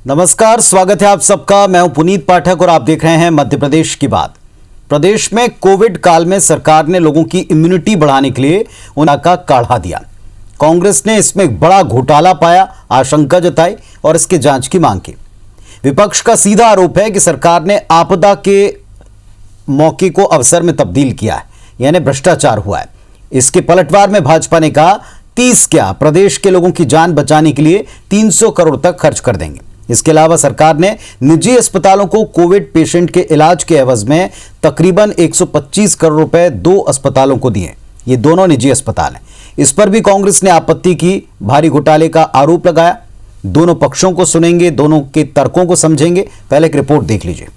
नमस्कार, स्वागत है आप सबका। मैं हूं पुनीत पाठक और आप देख रहे हैं मध्य प्रदेश की बात। प्रदेश में कोविड काल में सरकार ने लोगों की इम्यूनिटी बढ़ाने के लिए उनका काढ़ा दिया। कांग्रेस ने इसमें बड़ा घोटाला पाया, आशंका जताई और इसकी जांच की मांग की। विपक्ष का सीधा आरोप है कि सरकार ने आपदा के मौके को अवसर में तब्दील किया है, यानी भ्रष्टाचार हुआ है। इसके पलटवार में भाजपा ने कहा 30 क्या, प्रदेश के लोगों की जान बचाने के लिए 300 करोड़ तक खर्च कर देंगे। इसके अलावा सरकार ने निजी अस्पतालों को कोविड पेशेंट के इलाज के एवज में तकरीबन 125 करोड़ रुपए 2 अस्पतालों को दिए। ये दोनों निजी अस्पताल हैं। इस पर भी कांग्रेस ने आपत्ति की, भारी घोटाले का आरोप लगाया। दोनों पक्षों को सुनेंगे, दोनों के तर्कों को समझेंगे। पहले एक रिपोर्ट देख लीजिए।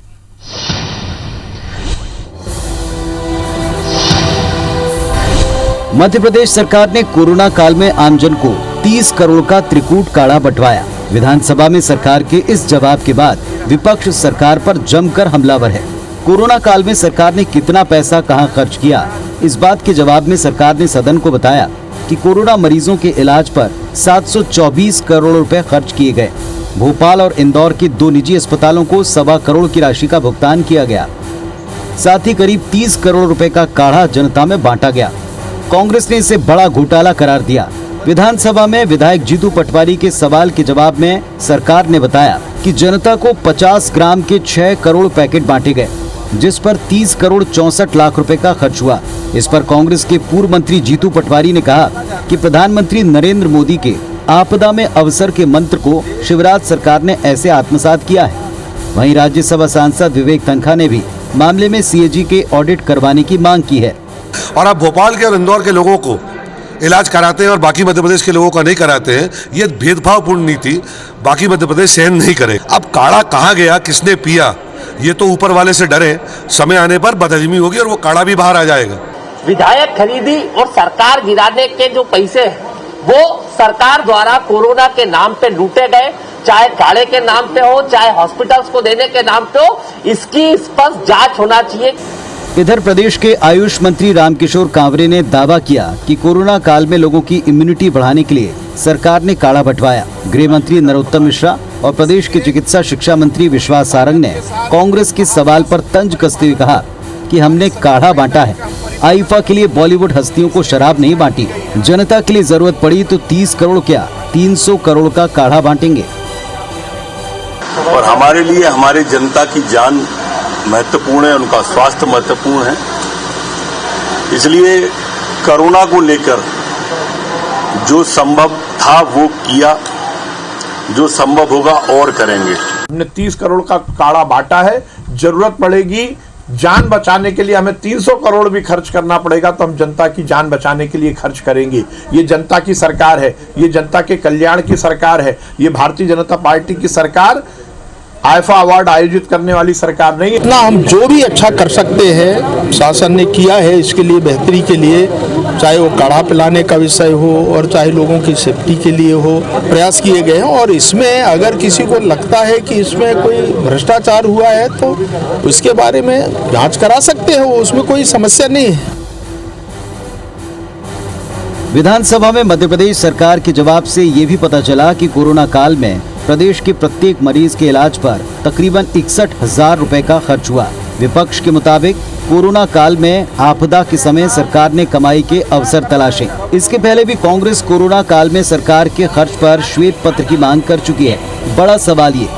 मध्य प्रदेश सरकार ने कोरोना काल में आमजन को 30 करोड़ का त्रिकूट काढ़ा बंटवाया। विधानसभा में सरकार के इस जवाब के बाद विपक्ष सरकार पर जमकर हमलावर है। कोरोना काल में सरकार ने कितना पैसा कहां खर्च किया, इस बात के जवाब में सरकार ने सदन को बताया कि कोरोना मरीजों के इलाज पर 724 करोड़ रुपए खर्च किए गए। भोपाल और इंदौर के 2 निजी अस्पतालों को 1.25 करोड़ की राशि का भुगतान किया गया। साथ ही करीब 30 करोड़ रुपए का काढ़ा जनता में बांटा गया। कांग्रेस ने इसे बड़ा घोटाला करार दिया। विधानसभा में विधायक जीतू पटवारी के सवाल के जवाब में सरकार ने बताया कि जनता को 50 ग्राम के 6 करोड़ पैकेट बांटे गए, जिस पर 30 करोड़ 64 लाख रुपए का खर्च हुआ। इस पर कांग्रेस के पूर्व मंत्री जीतू पटवारी ने कहा कि प्रधानमंत्री नरेंद्र मोदी के आपदा में अवसर के मंत्र को शिवराज सरकार ने ऐसे आत्मसात किया है। वहीं राज्यसभा सांसद विवेक तन्खा ने भी मामले में सीएजी के ऑडिट करवाने की मांग की है। और आप भोपाल के और इंदौर के लोगों को इलाज कराते हैं और बाकी मध्य प्रदेश के लोगों का नहीं कराते हैं, ये भेदभावपूर्ण नीति बाकी मध्य प्रदेश सहन नहीं करे। अब काढ़ा कहाँ गया, किसने पिया, ये तो ऊपर वाले से डरे। समय आने पर बदहजमी होगी और वो काढ़ा भी बाहर आ जाएगा। विधायक खरीदी और सरकार गिराने के जो पैसे हैं वो सरकार द्वारा कोरोना के नाम पे लूटे गए, चाहे काढ़े के नाम पे हो, चाहे हॉस्पिटल्स को देने के नाम पे हो। इसकी स्पष्ट जांच होना चाहिए। इधर प्रदेश के आयुष मंत्री रामकिशोर कांवरे ने दावा किया कि कोरोना काल में लोगों की इम्यूनिटी बढ़ाने के लिए सरकार ने काढ़ा बंटवाया। गृह मंत्री नरोत्तम मिश्रा और प्रदेश के चिकित्सा शिक्षा मंत्री विश्वास सारंग ने कांग्रेस के सवाल पर तंज कसते हुए कहा कि हमने काढ़ा बांटा है। आईफा के लिए बॉलीवुड हस्तियों को शराब नहीं बांटी। जनता के लिए जरूरत पड़ी तो 30 करोड़ क्या 300 करोड़ का काढ़ा बांटेंगे। और हमारे लिए हमारी जनता की जान महत्वपूर्ण है, उनका स्वास्थ्य महत्वपूर्ण है। इसलिए कोरोना को लेकर जो संभव था वो किया, जो संभव होगा और करेंगे। हमने 30 करोड़ का काढ़ा बांटा है। जरूरत पड़ेगी जान बचाने के लिए, हमें 300 करोड़ भी खर्च करना पड़ेगा तो हम जनता की जान बचाने के लिए खर्च करेंगे। ये जनता की सरकार है, ये जनता के कल्याण की सरकार है। ये भारतीय जनता पार्टी की सरकार आईफा अवार्ड आयोजित करने वाली सरकार नहीं है। इतना हम जो भी अच्छा कर सकते हैं शासन ने किया है इसके लिए, बेहतरी के लिए, चाहे वो काढ़ा पिलाने का विषय हो और चाहे लोगों की सेफ्टी के लिए हो, प्रयास किए गए हैं। और इसमें अगर किसी को लगता है कि इसमें कोई भ्रष्टाचार हुआ है तो उसके बारे में जांच करा सकते हैं, उसमें कोई समस्या नहीं है। विधानसभा में मध्य प्रदेश सरकार के जवाब से ये भी पता चला कि कोरोना काल में प्रदेश के प्रत्येक मरीज के इलाज पर तकरीबन 61,000 रुपए का खर्च हुआ। विपक्ष के मुताबिक कोरोना काल में आपदा के समय सरकार ने कमाई के अवसर तलाशे। इसके पहले भी कांग्रेस कोरोना काल में सरकार के खर्च पर श्वेत पत्र की मांग कर चुकी है। बड़ा सवाल ये,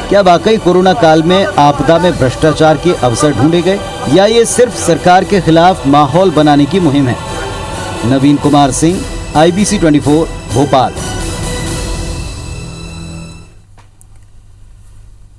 क्या वाकई कोरोना काल में आपदा में भ्रष्टाचार के अवसर ढूंढे गए या ये सिर्फ सरकार के खिलाफ माहौल बनाने की मुहिम है। नवीन कुमार सिंह, IBC 24, भोपाल।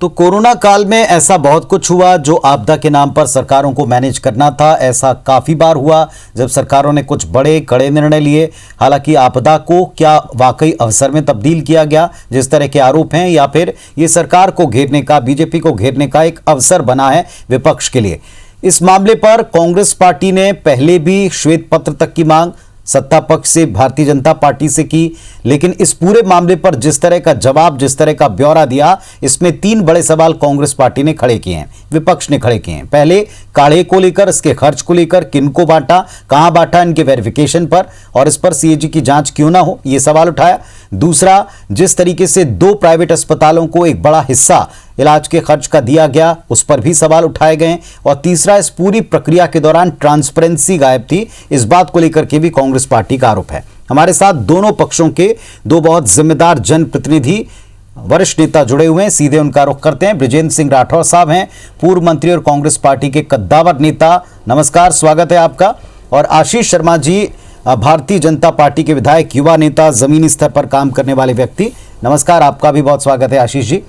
तो कोरोना काल में ऐसा बहुत कुछ हुआ जो आपदा के नाम पर सरकारों को मैनेज करना था। ऐसा काफ़ी बार हुआ जब सरकारों ने कुछ बड़े कड़े निर्णय लिए। हालांकि आपदा को क्या वाकई अवसर में तब्दील किया गया, जिस तरह के आरोप हैं, या फिर ये सरकार को घेरने का, बीजेपी को घेरने का एक अवसर बना है विपक्ष के लिए। इस मामले पर कांग्रेस पार्टी ने पहले भी श्वेत पत्र तक की मांग सत्ता पक्ष से भारतीय जनता पार्टी से की, लेकिन इस पूरे मामले पर जिस तरह का जवाब, जिस तरह का ब्यौरा दिया, इसमें 3 बड़े सवाल कांग्रेस पार्टी ने खड़े किए हैं, विपक्ष ने खड़े किए हैं। पहले काढ़े को लेकर, इसके खर्च को लेकर, किनको बांटा, कहां बांटा, इनके वेरिफिकेशन पर और इस पर सीएजी की जांच क्यों ना हो, यह सवाल उठाया। दूसरा, जिस तरीके से 2 प्राइवेट अस्पतालों को एक बड़ा हिस्सा इलाज के खर्च का दिया गया, उस पर भी सवाल उठाए गए। और तीसरा, इस पूरी प्रक्रिया के दौरान ट्रांसपेरेंसी गायब थी, इस बात को लेकर के भी कांग्रेस पार्टी का आरोप है। हमारे साथ दोनों पक्षों के 2 बहुत जिम्मेदार जनप्रतिनिधि, वरिष्ठ नेता जुड़े हुए हैं, सीधे उनका रुख करते हैं। बृजेंद्र सिंह राठौर साहब हैं, पूर्व मंत्री और कांग्रेस पार्टी के कद्दावर नेता, नमस्कार, स्वागत है आपका। और आशीष शर्मा जी, भारतीय जनता पार्टी के विधायक, युवा नेता, जमीनी स्तर पर काम करने वाले व्यक्ति, नमस्कार, आपका भी बहुत स्वागत है आशीष जी।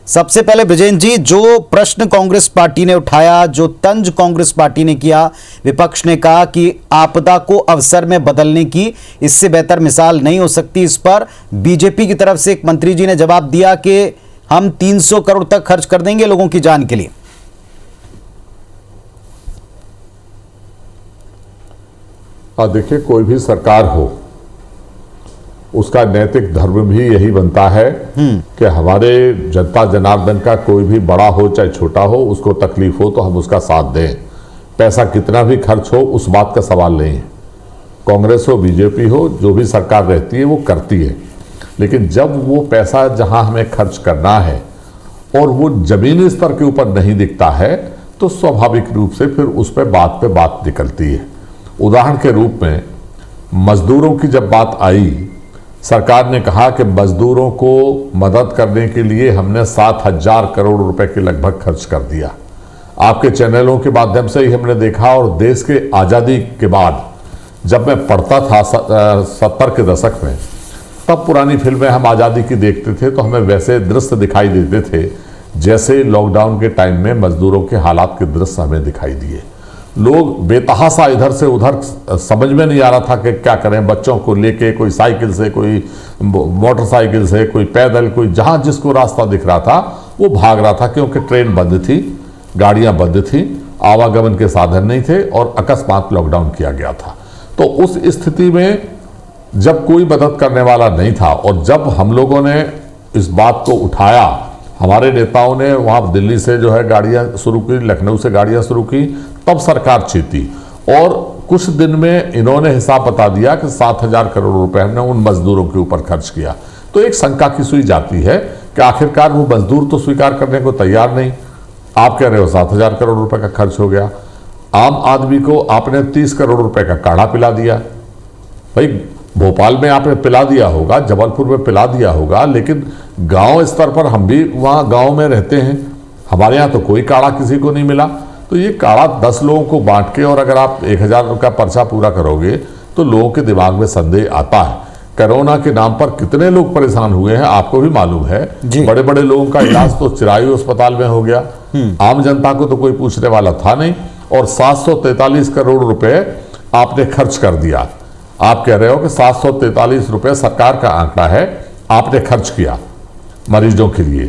सबसे पहले बृजेंद्र जी, जो प्रश्न कांग्रेस पार्टी ने उठाया, जो तंज कांग्रेस पार्टी ने किया, विपक्ष ने कहा कि आपदा को अवसर में बदलने की इससे बेहतर मिसाल नहीं हो सकती, इस पर बीजेपी की तरफ से एक मंत्री जी ने जवाब दिया कि हम 300 करोड़ तक खर्च कर देंगे लोगों की जान के लिए। देखिए, कोई भी सरकार हो, उसका नैतिक धर्म भी यही बनता है कि हमारे जनता जनार्दन का कोई भी बड़ा हो चाहे छोटा हो, उसको तकलीफ हो तो हम उसका साथ दें। पैसा कितना भी खर्च हो, उस बात का सवाल नहीं है। कांग्रेस हो, बीजेपी हो, जो भी सरकार रहती है वो करती है। लेकिन जब वो पैसा जहां हमें खर्च करना है और वो जमीनी स्तर के ऊपर नहीं दिखता है, तो स्वाभाविक रूप से फिर उस पर बात निकलती है। उदाहरण के रूप में मजदूरों की जब बात आई, सरकार ने कहा कि मजदूरों को मदद करने के लिए हमने 7,000 करोड़ रुपए के लगभग खर्च कर दिया। आपके चैनलों के माध्यम से ही हमने देखा, और देश के आज़ादी के बाद जब मैं पढ़ता था 70 के दशक में, तब पुरानी फिल्में हम आज़ादी की देखते थे तो हमें वैसे दृश्य दिखाई देते थे जैसे लॉकडाउन के टाइम में मजदूरों के हालात के दृश्य हमें दिखाई दिए। लोग बेतहासा इधर से उधर, समझ में नहीं आ रहा था कि क्या करें। बच्चों को लेके कोई साइकिल से, कोई मोटरसाइकिल से, कोई पैदल, कोई जहां जिसको रास्ता दिख रहा था वो भाग रहा था, क्योंकि ट्रेन बंद थी, गाड़ियां बंद थी, आवागमन के साधन नहीं थे और अकस्मात लॉकडाउन किया गया था। तो उस स्थिति में जब कोई मदद करने वाला नहीं था और जब हम लोगों ने इस बात को उठाया, हमारे नेताओं ने वहाँ दिल्ली से जो है गाड़ियाँ शुरू की, लखनऊ से गाड़ियाँ शुरू की, तब सरकार चेती और कुछ दिन में इन्होंने हिसाब बता दिया कि 7,000 करोड़ रुपए हमने उन मजदूरों के ऊपर खर्च किया। तो एक शंका की सुई जाती है कि आखिरकार वो मजदूर तो स्वीकार करने को तैयार नहीं। आप कह रहे हो 7,000 करोड़ रुपए का खर्च हो गया, आम आदमी को आपने 30 करोड़ रुपए का काढ़ा पिला दिया। भाई, भोपाल में आपने पिला दिया होगा, जबलपुर में पिला दिया होगा, लेकिन गांव स्तर पर हम भी वहाँ गांव में रहते हैं, हमारे यहाँ तो कोई काढ़ा किसी को नहीं मिला। तो ये काढ़ा 10 लोगों को बांट के और अगर आप 1,000 का पर्चा पूरा करोगे तो लोगों के दिमाग में संदेह आता है। कोरोना के नाम पर कितने लोग परेशान हुए हैं आपको भी मालूम है। बड़े बड़े लोगों का इलाज तो चिरायु अस्पताल में हो गया, आम जनता को तो कोई पूछने वाला था नहीं, और 743 करोड़ रुपए आपने खर्च कर दिया। आप कह रहे हो कि 743 रुपए सरकार का आंकड़ा है, आपने खर्च किया मरीजों के लिए,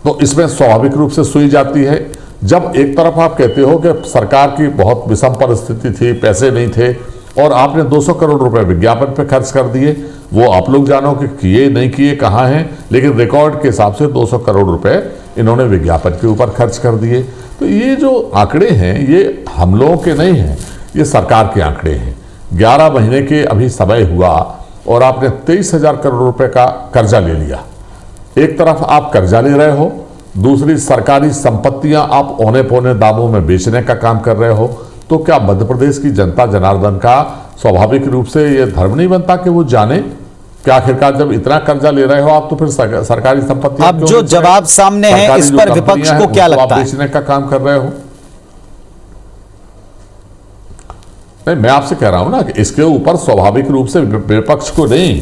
तो इसमें स्वाभाविक रूप से सुई जाती है। जब एक तरफ आप कहते हो कि सरकार की बहुत विषम परिस्थिति थी, पैसे नहीं थे, और आपने 200 करोड़ रुपए विज्ञापन पे खर्च कर दिए, वो आप लोग जानो कि किए नहीं किए, कहाँ हैं, लेकिन रिकॉर्ड के हिसाब से 200 करोड़ रुपए इन्होंने विज्ञापन के ऊपर खर्च कर दिए। तो ये जो आंकड़े हैं ये हम लोगों के नहीं हैं, ये सरकार के आंकड़े हैं। 11 महीने के अभी समय हुआ और आपने 23,000 करोड़ रुपए का कर्जा ले लिया। एक तरफ आप कर्जा ले रहे हो, दूसरी सरकारी संपत्तियां आप औने पौने दामों में बेचने का काम कर रहे हो। तो क्या मध्य प्रदेश की जनता जनार्दन का स्वाभाविक रूप से यह धर्म नहीं बनता कि वो जाने कि आखिरकार जब इतना कर्जा ले रहे हो आप, तो फिर सरकारी संपत्ति, अब जो जवाब सामने है इस पर विपक्ष को क्या लगता है? बेचने का काम कर रहे हो। नहीं, मैं आपसे कह रहा हूं ना कि इसके ऊपर स्वाभाविक रूप से विपक्ष को नहीं,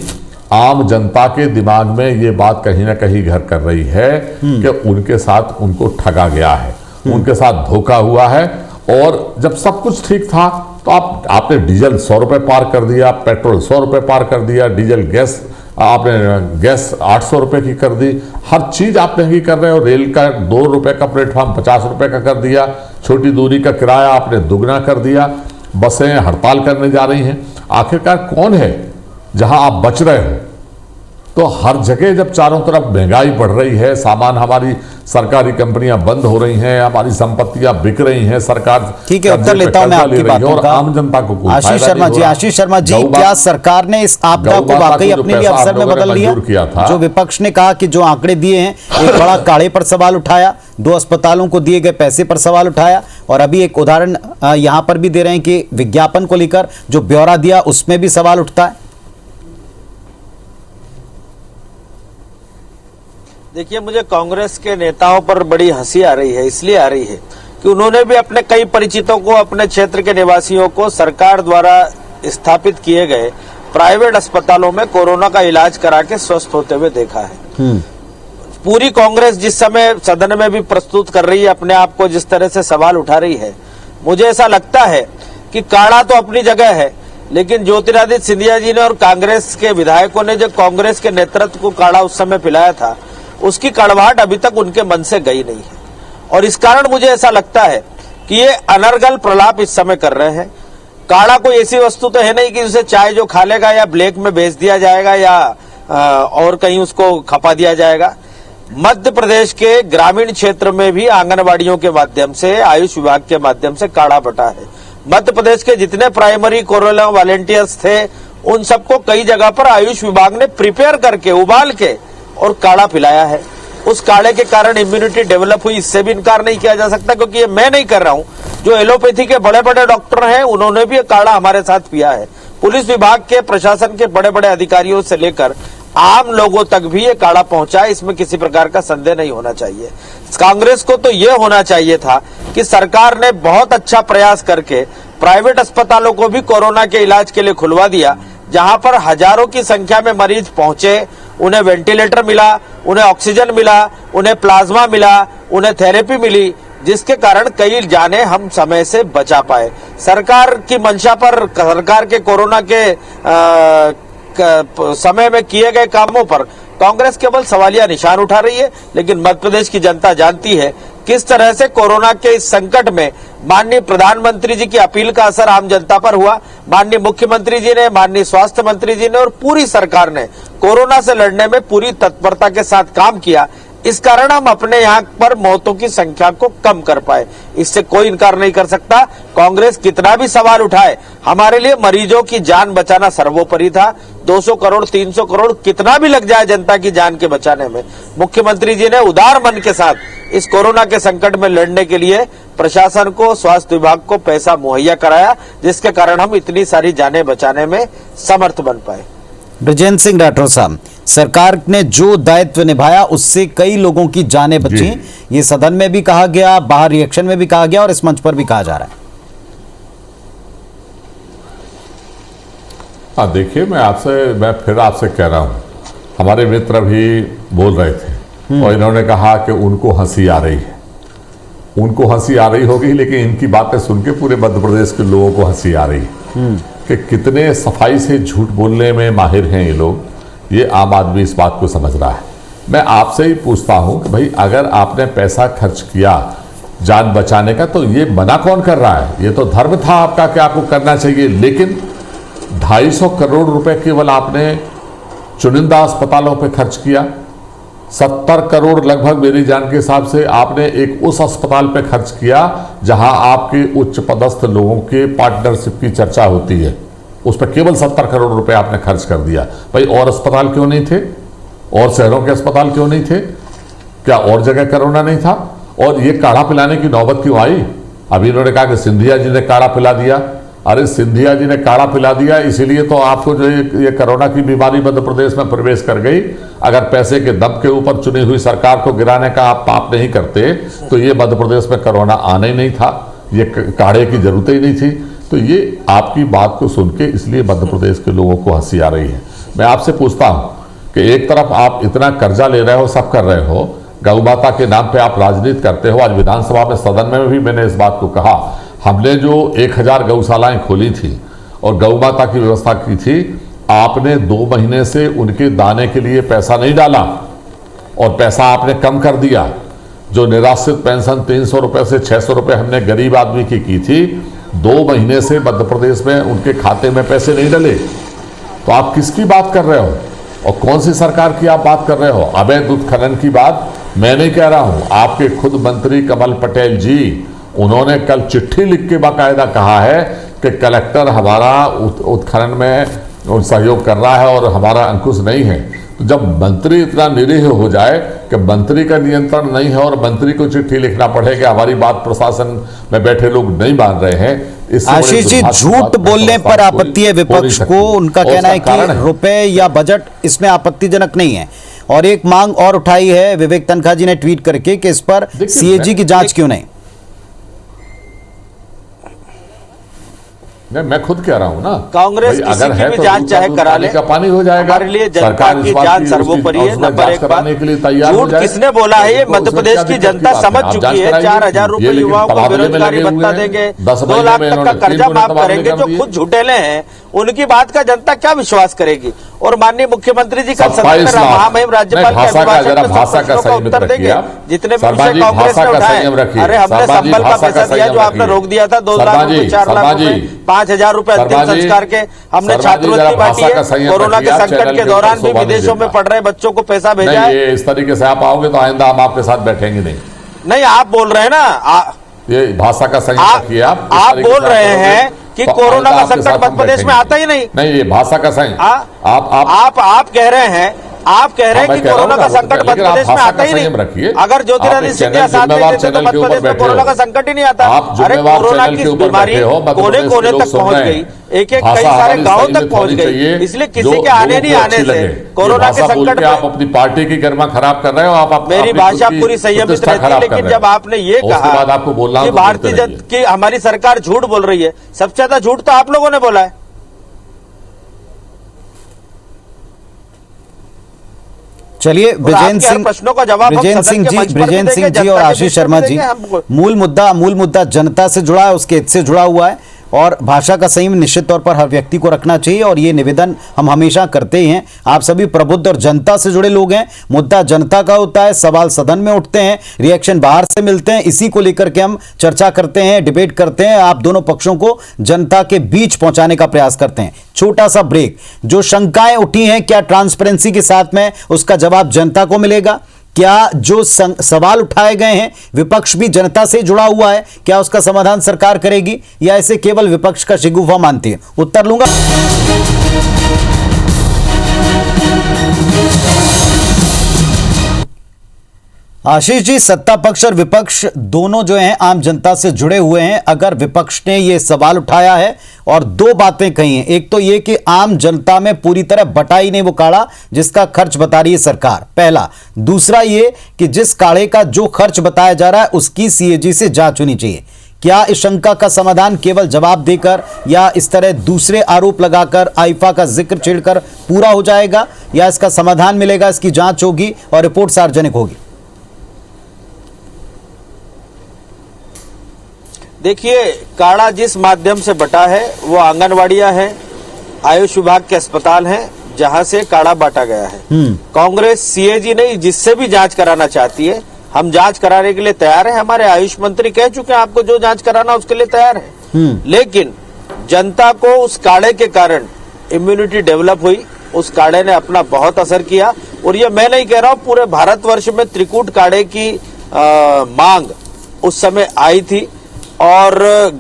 आम जनता के दिमाग में ये बात कहीं ना कहीं घर कर रही है कि उनके साथ उनको ठगा गया है, उनके साथ धोखा हुआ है। और जब सब कुछ ठीक था तो आपने डीजल 100 रुपए पार कर दिया, पेट्रोल 100 रुपए पार कर दिया, डीजल गैस आपने गैस 800 रुपए की कर दी, हर चीज आप महंगी कर रहे हो। रेल का 2 रुपए का प्लेटफॉर्म 50 रुपए का कर दिया, छोटी दूरी का किराया आपने दुगना कर दिया, बसें हड़ताल करने जा रही हैं। आखिरकार कौन है जहां आप बच रहे हो? तो हर जगह जब चारों तरफ महंगाई बढ़ रही है, सामान, हमारी सरकारी कंपनियां बंद हो रही हैं, हमारी संपत्तियां बिक रही हैं, सरकार ठीक है, उत्तर लेता हूं मैं आपकी बातों और का। आम जनता को कोई आशीष फायदा शर्मा नहीं जी, हो रहा। आशीष शर्मा जी, गौ क्या माता- सरकार ने इस आपदा गौ को माता वाकई को जो अपने लिए पैसा अवसर आप में लोगों ने बदल लिया? मंजूर किया था। जो विपक्ष ने कहा कि जो आंकड़े दिए हैं, एक बड़ा काढ़े पर सवाल उठाया, 2 अस्पतालों को दिए गए पैसे पर सवाल उठाया, और अभी एक उदाहरण यहां पर भी दे रहे हैं कि विज्ञापन को लेकर जो ब्यौरा दिया उसमें भी सवाल उठता है। देखिए, मुझे कांग्रेस के नेताओं पर बड़ी हंसी आ रही है। इसलिए आ रही है कि उन्होंने भी अपने कई परिचितों को, अपने क्षेत्र के निवासियों को सरकार द्वारा स्थापित किए गए प्राइवेट अस्पतालों में कोरोना का इलाज करा के स्वस्थ होते हुए देखा है। पूरी कांग्रेस जिस समय सदन में भी प्रस्तुत कर रही है अपने आप को, जिस तरह से सवाल उठा रही है, मुझे ऐसा लगता है कि काढ़ा तो अपनी जगह है, लेकिन ज्योतिरादित्य सिंधिया जी ने और कांग्रेस के विधायकों ने जो कांग्रेस के नेतृत्व को काढ़ा उस समय पिलाया था, उसकी कड़वाहट अभी तक उनके मन से गई नहीं है। और इस कारण मुझे ऐसा लगता है कि ये अनर्गल प्रलाप इस समय कर रहे हैं। काढ़ा कोई ऐसी वस्तु तो है नहीं कि उसे चाय जो खा लेगा या ब्लैक में बेच दिया जाएगा या और कहीं उसको खपा दिया जाएगा। मध्य प्रदेश के ग्रामीण क्षेत्र में भी आंगनबाड़ियों के माध्यम से, आयुष विभाग के माध्यम से काढ़ा बटा है। मध्य प्रदेश के जितने प्राइमरी कोरोना वॉलेंटियर्स थे, उन सबको कई जगह पर आयुष विभाग ने प्रिपेयर करके, उबाल के और काढ़ा पिलाया है। उस काढ़े के कारण इम्यूनिटी डेवलप हुई, इससे भी इनकार नहीं किया जा सकता, क्योंकि ये मैं नहीं कर रहा हूं, जो एलोपैथी के बड़े बड़े डॉक्टर हैं उन्होंने भी ये काढ़ा हमारे साथ पिया है। पुलिस विभाग के, प्रशासन के बड़े बड़े अधिकारियों से लेकर आम लोगों तक भी ये काढ़ा पहुंचा है, इसमें किसी प्रकार का संदेह नहीं होना चाहिए। कांग्रेस को तो ये होना चाहिए था कि सरकार ने बहुत अच्छा प्रयास करके प्राइवेट अस्पतालों को भी कोरोना के इलाज के लिए खुलवा दिया, जहां पर हजारों की संख्या में मरीज पहुंचे, उन्हें वेंटिलेटर मिला, उन्हें ऑक्सीजन मिला, उन्हें प्लाज्मा मिला, उन्हें थेरेपी मिली, जिसके कारण कई जाने हम समय से बचा पाए। सरकार की मंशा पर, सरकार के कोरोना के समय में किए गए कामों पर कांग्रेस केवल सवालिया निशान उठा रही है, लेकिन मध्य प्रदेश की जनता जानती है किस तरह से कोरोना के इस संकट में माननीय प्रधानमंत्री जी की अपील का असर आम जनता पर हुआ। माननीय मुख्यमंत्री जी ने, माननीय स्वास्थ्य मंत्री जी ने और पूरी सरकार ने कोरोना से लड़ने में पूरी तत्परता के साथ काम किया। इस कारण हम अपने यहाँ पर मौतों की संख्या को कम कर पाए, इससे कोई इनकार नहीं कर सकता। कांग्रेस कितना भी सवाल उठाए, हमारे लिए मरीजों की जान बचाना सर्वोपरि था। 200 करोड़ 300 करोड़ कितना भी लग जाए जनता की जान के बचाने में, मुख्यमंत्री जी ने उदार मन के साथ इस कोरोना के संकट में लड़ने के लिए प्रशासन को, स्वास्थ्य विभाग को पैसा मुहैया कराया, जिसके कारण हम इतनी सारी जानें बचाने में समर्थ बन पाए। ब्रजेंद्र सिंह राठौर साहब, सरकार ने जो दायित्व निभाया उससे कई लोगों की जानें बची, ये सदन में भी कहा गया, बाहर रिएक्शन में भी कहा गया और इस मंच पर भी कहा जा रहा है। हाँ, देखिए, मैं फिर आपसे कह रहा हूँ, हमारे मित्र भी बोल रहे थे और इन्होंने कहा कि उनको हंसी आ रही है। उनको हंसी आ रही होगी, लेकिन इनकी बातें सुन के पूरे मध्य प्रदेश के लोगों को हंसी आ रही है कि कितने सफाई से झूठ बोलने में माहिर हैं ये लोग। ये आम आदमी इस बात को समझ रहा है। मैं आपसे ही पूछता हूं कि भाई, अगर आपने पैसा खर्च किया जान बचाने का, तो ये मना कौन कर रहा है? ये तो धर्म था आपका कि आपको करना चाहिए, लेकिन 250 करोड़ रुपए केवल आपने चुनिंदा अस्पतालों पे खर्च किया। 70 करोड़ लगभग मेरी जान के हिसाब से आपने एक उस अस्पताल पे खर्च किया जहां आपके उच्च पदस्थ लोगों के पार्टनरशिप की चर्चा होती है, उस पर केवल 70 करोड़ रुपए आपने खर्च कर दिया। भाई, और अस्पताल क्यों नहीं थे? और शहरों के अस्पताल क्यों नहीं थे? क्या और जगह कोरोना नहीं था? और ये काढ़ा पिलाने की नौबत क्यों आई? अभी इन्होंने कहा कि सिंधिया जी ने काढ़ा पिला दिया। अरे, सिंधिया जी ने काढ़ा पिला दिया इसीलिए तो आपको जो ये कोरोना की बीमारी मध्य प्रदेश में प्रवेश कर गई। अगर पैसे के दम के ऊपर चुनी हुई सरकार को गिराने का आप पाप नहीं करते तो ये मध्य प्रदेश में कोरोना आना ही नहीं था, ये काढ़े की जरूरत ही नहीं थी। तो ये आपकी बात को सुन के इसलिए मध्य प्रदेश के लोगों को हंसी आ रही है। मैं आपसे पूछता हूँ कि एक तरफ आप इतना कर्जा ले रहे हो, सब कर रहे हो, गौ माता के नाम पे आप राजनीति करते हो। आज विधानसभा में, सदन में भी मैंने इस बात को कहा, हमने जो 1000 गौशालाएं खोली थी और गौ माता की व्यवस्था की थी, आपने 2 महीने से उनके दाने के लिए पैसा नहीं डाला और पैसा आपने कम कर दिया। जो निराश्रित पेंशन 300 रुपए से 600 रुपए हमने गरीब आदमी की थी, 2 महीने से मध्य प्रदेश में उनके खाते में पैसे नहीं डले, तो आप किसकी बात कर रहे हो और कौन सी सरकार की आप बात कर रहे हो? अवैध उत्खनन की बात मैं नहीं कह रहा हूं, आपके खुद मंत्री कमल पटेल जी, उन्होंने कल चिट्ठी लिख के बाकायदा कहा है कि कलेक्टर हमारा उत्खनन में सहयोग कर रहा है और हमारा अंकुश नहीं है। तो जब मंत्री इतना निरीह हो जाए कि मंत्री का नियंत्रण नहीं है और मंत्री को चिट्ठी लिखना पड़े कि हमारी बात प्रशासन में बैठे लोग नहीं मान रहे हैं, इससे बड़े आशीष जी, दुर्भाग्य की झूठ बात बोलने पर कोई आपत्ति है हो नहीं विपक्ष सकती। को। उनका और कहना है उसका कारण कि रुपए या बजट इसमें आपत्तिजनक नहीं है। और एक मांग और उठाई है विवेक तनखा जी ने ट्वीट करके कि इस पर सीएजी की जांच क्यों नहीं। मैं खुद कह रहा हूं ना, कांग्रेस भाई किसी अगर की है भी तो जांच दूध चाहे का करा पानी ले, का पानी हो जाएगा। हमारे लिए जनता सरकार की इस बात जान की सर्वोपरि है। उसकी नंबर एक कराने के लिए तैयार हो झूठ जाए। किसने बोला है? ये तो मध्य उसमें प्रदेश क्या की दिक्कत जनता बात है? समझ आप चुकी जांच है। कराइए। 4,000 ये रुपए लेकिन युवाओं को तबादले में बेरोजगारी लगे हुए भत्ता हैं। देंगे, 10 2 महीने लाख में तक का इन्होंने कर्जा 3 माफ तबादले करेंगे। कर जो दिए। खुद झूठेले हैं उनकी बात का जनता क्या विश्वास करेगी? और माननीय मुख्यमंत्री जी कल सदन में महामहिम राज्यपाल के अभिभाषण में सब प्रश्नों का उत्तर देंगे। जितने भी विषय कांग्रेस ने उठाए, अरे हमने संबल का पैसा दिया जो आपने रोक दिया था, 2 लाख रुपए, 4 लाख रुपए, 5,000 रुपए अंतिम संस्कार के हमने छात्रवृत्ति बांटी है। कोरोना के संकट के दौरान भी विदेशों में पढ़ रहे बच्चों को पैसा भेजा है। इस तरीके से आप आओगे तो आइंदा हम आपके साथ बैठेंगे नहीं। नहीं, आप बोल रहे हैं ना, ये भाषा का संयम रखिए। आप बोल रहे हैं कि कोरोना का संकट मध्य प्रदेश में आता ही नहीं। नहीं, ये भाषा का संयम आप कह रहे हैं, कि कोरोना का संकट मध्य प्रदेश में आता ही नहीं। अगर ज्योतिरादित्य सिंधिया साथ में देते तो मध्य प्रदेश में कोरोना का संकट ही नहीं आता। अरे कोरोना की बीमारी कोने कोने तक पहुंच गई, एक कई सारे गांवों तक पहुंच गई। इसलिए किसी के आने नहीं आने से कोरोना के संकट में आप अपनी पार्टी की गरिमा खराब कर रहे हो। आप मेरी भाषा पूरी संयमित रहती है, लेकिन जब आपने ये कहा आपको बोलना कि भारतीय जनता की हमारी सरकार झूठ बोल रही है, सबसे ज्यादा झूठ तो आप लोगों ने बोला है। चलिए ब्रिजेंद्र सिंह जी और आशीष शर्मा जी, मूल मुद्दा जनता से जुड़ा है, उसके हित से जुड़ा हुआ है और भाषा का संयम निश्चित तौर पर हर व्यक्ति को रखना चाहिए और ये निवेदन हम हमेशा करते ही हैं। आप सभी प्रबुद्ध और जनता से जुड़े लोग हैं, मुद्दा जनता का होता है, सवाल सदन में उठते हैं, रिएक्शन बाहर से मिलते हैं, इसी को लेकर के हम चर्चा करते हैं, डिबेट करते हैं, आप दोनों पक्षों को जनता के बीच पहुंचाने का प्रयास करते हैं। छोटा सा ब्रेक, जो शंकाएं उठी हैं क्या ट्रांसपेरेंसी के साथ में उसका जवाब जनता को मिलेगा? क्या जो सवाल उठाए गए हैं विपक्ष भी जनता से जुड़ा हुआ है, क्या उसका समाधान सरकार करेगी या इसे केवल विपक्ष का शिगुफा मानती है? उत्तर लूंगा। आशीष जी, सत्ता पक्ष और विपक्ष दोनों जो हैं आम जनता से जुड़े हुए हैं। अगर विपक्ष ने ये सवाल उठाया है और 2 बातें कही हैं, एक तो ये कि आम जनता में पूरी तरह बटा ही नहीं वो काढ़ा जिसका खर्च बता रही है सरकार, पहला। दूसरा ये कि जिस काढ़े का जो खर्च बताया जा रहा है उसकी सीएजी से जांच होनी चाहिए। क्या इस शंका का समाधान केवल जवाब देकर या इस तरह दूसरे आरोप लगाकर आईफा का जिक्र छेड़कर पूरा हो जाएगा, या इसका समाधान मिलेगा, इसकी जांच होगी और रिपोर्ट सार्वजनिक होगी? देखिए, काढ़ा जिस माध्यम से बटा है वो आंगनवाड़ियां हैं, आयुष विभाग के अस्पताल हैं जहां से काढ़ा बांटा गया है। कांग्रेस सीएजी नहीं, जिससे भी जांच कराना चाहती है हम जांच कराने के लिए तैयार हैं। हमारे आयुष मंत्री कह चुके हैं आपको जो जांच कराना उसके लिए तैयार है। लेकिन जनता को उस काढ़े के कारण इम्यूनिटी डेवलप हुई, उस काढ़े ने अपना बहुत असर किया। और ये मैं नहीं कह रहा हूं, पूरे भारतवर्ष में त्रिकूट काढ़े की मांग उस समय आई थी और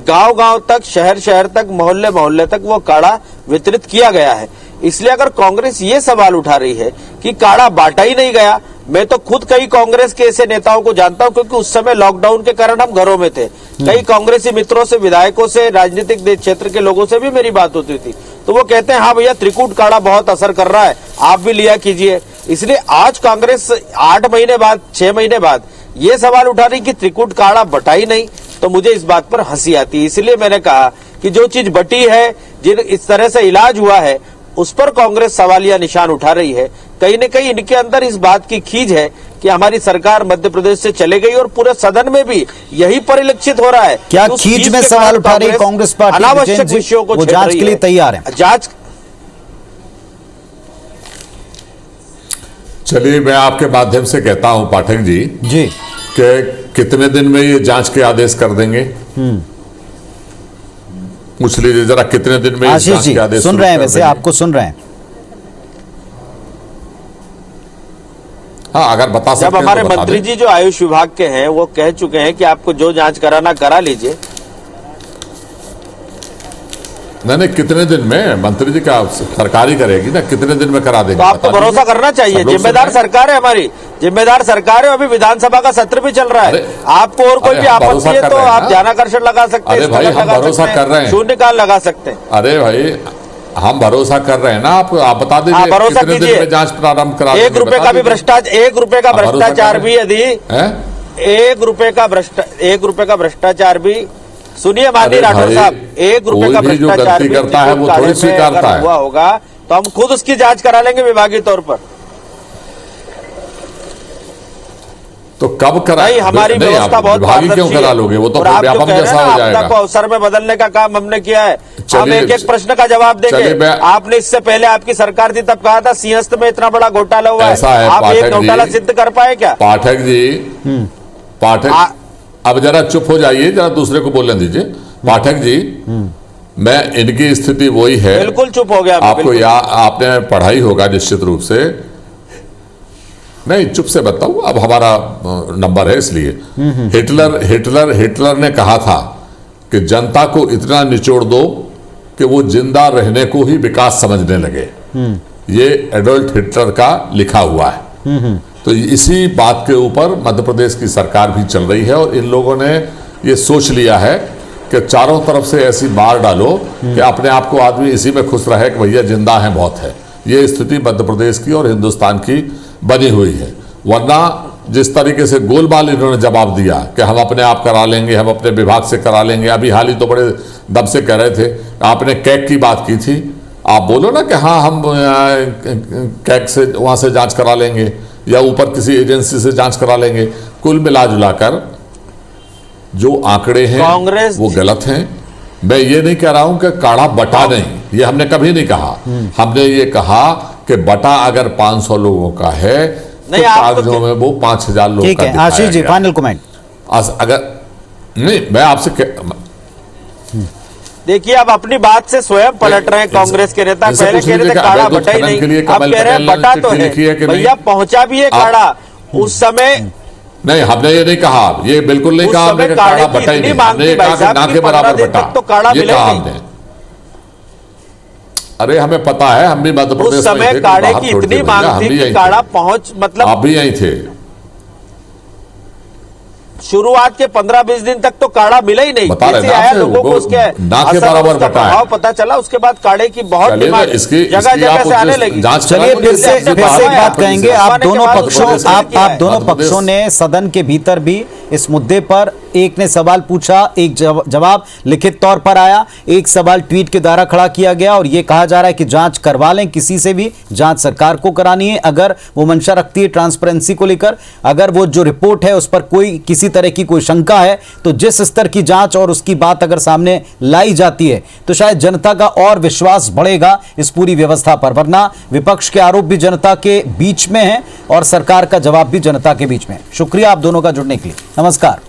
गांव-गांव तक, शहर-शहर तक, मोहल्ले-मोहल्ले तक वो काढ़ा वितरित किया गया है। इसलिए अगर कांग्रेस ये सवाल उठा रही है कि काढ़ा बांटा ही नहीं गया, मैं तो खुद कई कांग्रेस के ऐसे नेताओं को जानता हूं क्योंकि उस समय लॉकडाउन के कारण हम घरों में थे। कई कांग्रेसी मित्रों से, विधायकों से, राजनीतिक क्षेत्र के लोगों से भी मेरी बात होती थी, तो वो कहते हैं हाँ भैया त्रिकूट काढ़ा बहुत असर कर रहा है, आप भी लिया कीजिए। इसलिए आज कांग्रेस 8 महीने बाद, 6 महीने बाद ये सवाल उठा रही कि त्रिकूट काढ़ा बटा ही नहीं, तो मुझे इस बात पर हंसी आती है। इसलिए मैंने कहा कि जो चीज बटी है, जिन इस तरह से इलाज हुआ है, उस पर कांग्रेस सवालिया निशान उठा रही है। कहीं न कहीं इनके अंदर इस बात की खीज है कि हमारी सरकार मध्य प्रदेश से चले गई और पूरे सदन में भी यही परिलक्षित हो रहा है। क्या खीज में सवाल उठा रही कांग्रेस पार्टी? अनावश्यक विषयों को वो जांच के लिए तैयार है। जांच, चलिए मैं आपके माध्यम से कहता हूं पाठक जी कि कितने दिन में ये जांच के आदेश कर देंगे? पूछ लीजिए जरा कितने दिन में इस आशीष जांच जी के आदेश सुन शुरू रहे हैं, कर वैसे देंगे? आपको सुन रहे हैं। हाँ, अगर बता सकते जब हैं हमारे तो बता मंत्री दें। जी जो आयुष विभाग के हैं वो कह चुके हैं कि आपको जो जांच कराना करा लीजिए। नहीं, कितने दिन में मंत्री जी का सरकारी करेगी ना, कितने दिन में करा देंगे? तो आपको बता भरोसा दीजिए। करना चाहिए। सब लोग जिम्मेदार सुन रहे हैं। सरकार है हमारी, जिम्मेदार सरकार है। अभी विधानसभा का सत्र भी चल रहा है। अरे, आपको और कोई अरे, भी हम आपत्ति भरोसा है कर तो रहे हैं आप ना। ध्यानाकर्षण लगा सकते हैं, अरे भाई, स्थगन हम लगा भरोसा सकते कर रहे हैं। शून्यकाल लगा सकते हैं। अरे भाई, हम भरोसा कर रहे हैं ना, आप बता दीजिए हाँ, भरोसा कितने दिन कीजिए। में जांच प्रारंभ करा देंगे? 1 रुपए बता का भी दीजिए। भ्रष्टाचार, 1 रुपए का आप भरोसा भ्रष्टाचार कर भी यदि हैं? 1 रुपए का भ्रष्टाचार भी, सुनिए माननीय अरे राठौर भाई, साहब, 1 रुपए का कोई भी जो भ्रष्टाचार गलती भी करता है वो त्रिकुट थोड़ी काढ़े में स्वीकारता अगर है। हुआ होगा तो हम खुद उसकी जांच करा लेंगे विभागीय तौर पर। तो कब करा? नहीं, हमारी नहीं, व्यवस्था आप बहुत विभागीय क्यों पारदर्शी करा है। लोगे? वो तो और आप जो व्यापक कह रहे हैं जैसा ना, हो आपदा जाएगा। को अवसर में बदलने का काम हमने किया है। हम चलिए, एक एक प्रश्न का जवाब चलिए, देंगे। मैं- आपने इससे पहले आपकी सरकार थी तब कहा था सिंहस्थ में इतना बड़ा घोटाला हुआ ऐसा है, आप एक पाठक जी। घोटाला सिद्ध कर पाए क्या? पाठक जी, पाठक अब जरा चुप हो जाइए, जरा दूसरे को बोलने दीजिए। पाठक जी, मैं इनकी स्थिति वही है। बिल्कुल चुप हो गया मैं, आपको बिल्कुल। आपने पढ़ाई होगा निश्चित रूप से। नहीं, चुप से बताऊं, अब हमारा नंबर है इसलिए। हिटलर ने कहा था कि जनता को इतना निचोड़ दो कि वो जिंदा रहने को ही विकास समझने लगे। ये एडोल्फ हिटलर का लिखा हुआ है। तो इसी बात के ऊपर मध्य प्रदेश की सरकार भी चल रही है और इन लोगों ने ये सोच लिया है कि चारों तरफ से ऐसी मार डालो कि अपने आप को आदमी इसी में खुश रहे कि भैया जिंदा है, बहुत है। ये स्थिति मध्य प्रदेश की और हिंदुस्तान की बनी हुई है। वरना जिस तरीके से गोलमाल इन्होंने जवाब दिया कि हम अपने आप करा लेंगे, हम अपने विभाग से करा लेंगे। अभी हाल ही तो बड़े दम से कह रहे थे, आपने कैग की बात की थी। आप बोलो ना कि हाँ हम कैग से वहाँ से जांच करा लेंगे या ऊपर किसी एजेंसी से जांच करा लेंगे। कुल मिला जुलाकर जो आंकड़े हैं कांग्रेस वो गलत हैं। मैं ये नहीं कह रहा हूं कि काढ़ा बटा नहीं, ये हमने कभी नहीं कहा। हमने ये कहा कि बटा अगर 500 लोगों का है नहीं, तो आप तो कागजों में वो 5000 लोगों ठीक का है दिखाया आशीष जी, गया। Final comment. अगर नहीं, मैं आपसे देखिए, आप अपनी बात से स्वयं पलट रहे हैं। कांग्रेस के नेता ऐसे पहले कुछ कह रहे नहीं थे देखा, काढ़ा अवैध बटा ही उत्खनन के लिए नहीं, अब कमल कह रहे हैं पटेल ने बटा तो चिट्ठी है। लिखी है कि नहीं? भैया पहुंचा भी है काढ़ा उस समय। नहीं, हमने ये नहीं कहा, ये बिल्कुल नहीं उस कहा हमने समय कि काढ़ा काढ़े की बटा ही इतनी नहीं। मांग हमने थी ये भाई कहा कि साहब ना कि के 15 बराबर दिन बटा, तक तो काढ़ा ये मिला कहा ही नहीं। हमने। अरे हमें पता है, हम भी मध्य प्रदेश उस में समय थे, काढ़े बाहर की थोड़ी इतनी थे मांग भैया, हम थी भी कि यहीं काढ़ा थे। पहुंच, मतलब आप भी यहीं थे। शुरुआत के 15-20 दिन तक तो काढ़ा मिला ही नहीं। बता रहे जैसे ना आया आपसे, लोगों को वो उसके ना के असर, बराबर उसका बटा है। प्रभाव पता चला। उसके बाद काढ़े की बहुत चलिए, डिमांड इसकी जगह आप जगह से आने उस लगी। जांच चलिए कराने फिर के से लिए फिर से एक आपने बात कहेंगे। आप आने के दोनों बाद पक्षों मध्य प्रदेश आप दोनों मध्य प्रदेश- पक्षों ने सदन के भीतर भी इस मुद्दे पर, एक ने सवाल पूछा, एक जवाब लिखित तौर पर आया, एक सवाल ट्वीट के द्वारा खड़ा किया गया और यह कहा जा रहा है कि जांच करवा लें किसी से भी। जांच सरकार को करानी है अगर वो मंशा रखती है ट्रांसपेरेंसी को लेकर। अगर वो जो रिपोर्ट है उस पर कोई किसी तरह की कोई शंका है तो जिस स्तर की जांच और उसकी बात अगर सामने लाई जाती है तो शायद जनता का और विश्वास बढ़ेगा इस पूरी व्यवस्था पर। वरना विपक्ष के आरोप भी जनता के बीच में है और सरकार का जवाब भी जनता के बीच में है। शुक्रिया आप दोनों का जुड़ने के लिए। नमस्कार।